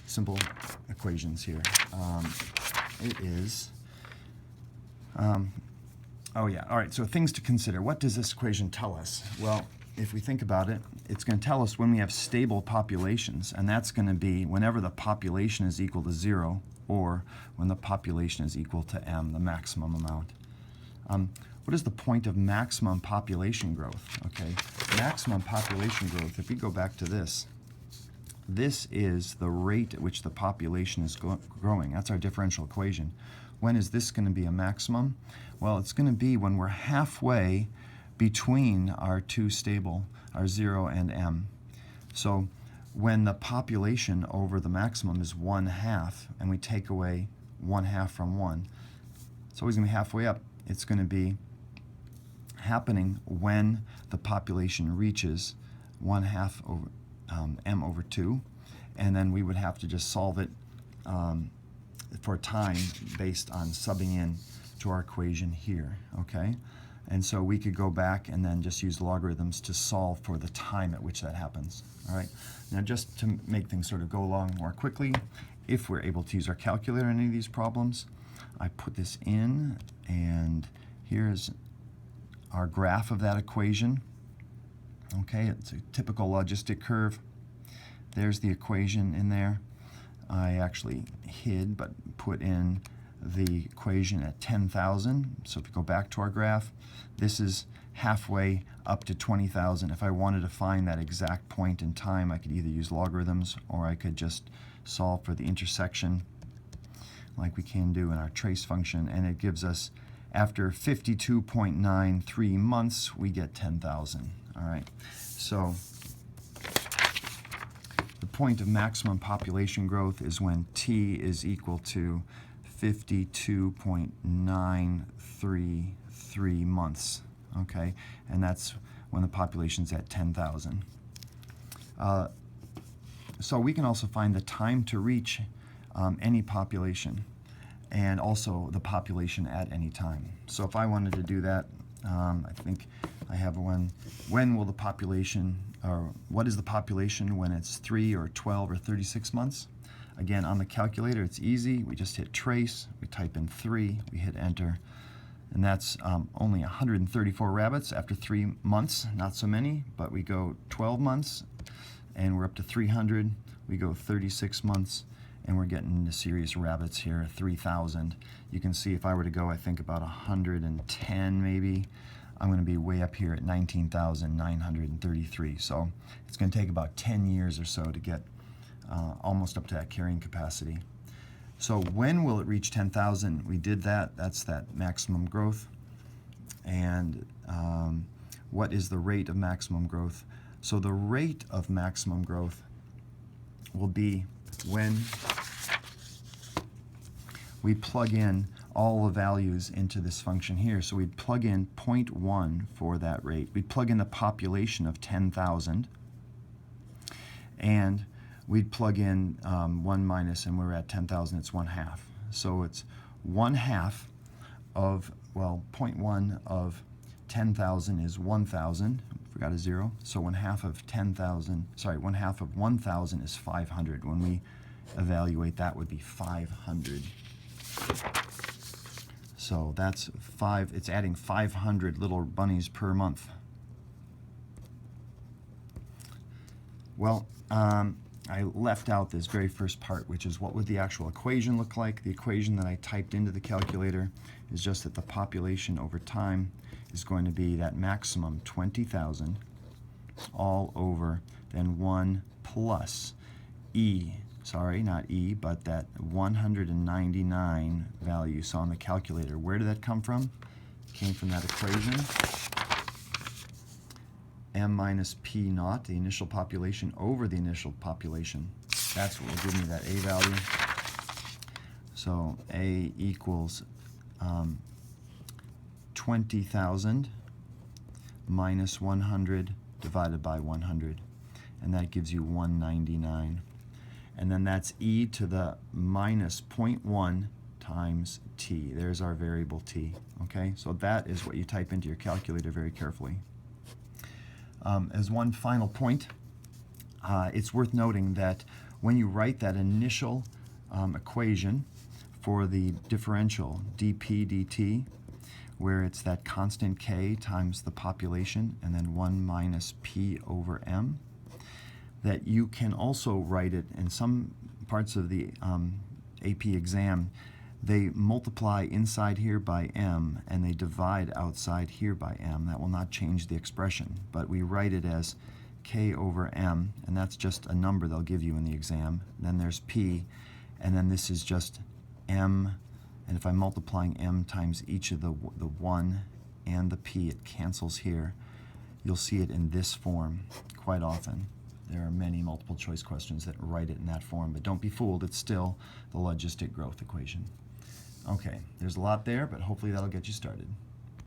simple equations here. It is, oh yeah, all right, so things to consider. What does this equation tell us? Well, if we think about it, it's going to tell us when we have stable populations, and that's going to be whenever the population is equal to 0 or when the population is equal to m, the maximum amount. What is the point of maximum population growth? Okay, maximum population growth, if we go back to this, this is the rate at which the population is growing. That's our differential equation. When is this going to be a maximum? Well, it's going to be when we're halfway between our two stable, our 0 and m. So when the population over the maximum is 1/2, and we take away 1/2 from 1, it's always going to be halfway up. It's going to be happening when the population reaches 1/2 over m over 2, and then we would have to just solve it for time based on subbing in to our equation here, okay? And so we could go back and then just use logarithms to solve for the time at which that happens, all right? Now, just to make things sort of go along more quickly, if we're able to use our calculator in any of these problems, I put this in, and here's our graph of that equation. Okay, it's a typical logistic curve. There's the equation in there. I actually hid but put in the equation at 10,000. So if you go back to our graph, this is halfway up to 20,000. If I wanted to find that exact point in time, I could either use logarithms or I could just solve for the intersection like we can do in our trace function, and it gives us, after 52.93 months, we get 10,000. All right, so the point of maximum population growth is when t is equal to 52.933 months, okay? And that's when the population's at 10,000. So we can also find the time to reach any population, and also the population at any time. So if I wanted to do that, I think I have one. When will the population, or what is the population when it's 3 or 12 or 36 months? Again, on the calculator, it's easy. We just hit trace, we type in 3, we hit enter, and that's only 134 rabbits after 3 months. Not so many, but we go 12 months, and we're up to 300. We go 36 months, and we're getting into serious rabbits here, 3,000. You can see if I were to go, I think about 110 maybe, I'm going to be way up here at 19,933. So it's going to take about 10 years or so to get almost up to that carrying capacity. So when will it reach 10,000? We did that. That's that maximum growth. And what is the rate of maximum growth? So the rate of maximum growth will be when we plug in all the values into this function here. So we'd plug in 0.1 for that rate. We'd plug in the population of 10,000, and we'd plug in 1 minus, and we're at 10,000, it's 1/2. So it's 1/2 of, well, 0.1 of 10,000 is 1,000. Forgot a 0. So 1/2 of 10,000, sorry, 1/2 of 1,000 is 500. When we evaluate, that would be 500. So that's it's adding 500 little bunnies per month. Well, I left out this very first part, which is what would the actual equation look like. The equation that I typed into the calculator is just that the population over time is going to be that maximum 20,000 all over then 1 plus E, sorry, not E, but that 199 value. So on the calculator, where did that come from? It came from that equation. M minus P naught, the initial population, over the initial population. That's what will give me that A value. So A equals 20,000 minus 100 divided by 100. And that gives you 199. And then that's e to the minus 0.1 times t. There's our variable t. Okay, so that is what you type into your calculator very carefully. As one final point, it's worth noting that when you write that initial equation for the differential dp dt, where it's that constant k times the population and then 1 minus p over m, that you can also write it in some parts of the AP exam. They multiply inside here by m and they divide outside here by m. That will not change the expression, but we write it as k over m, and that's just a number they'll give you in the exam. Then there's p, and then this is just m, and if I'm multiplying m times each of the 1 and the p, it cancels here. You'll see it in this form quite often. There are many multiple choice questions that write it in that form, but don't be fooled, it's still the logistic growth equation. Okay, there's a lot there, but hopefully that'll get you started.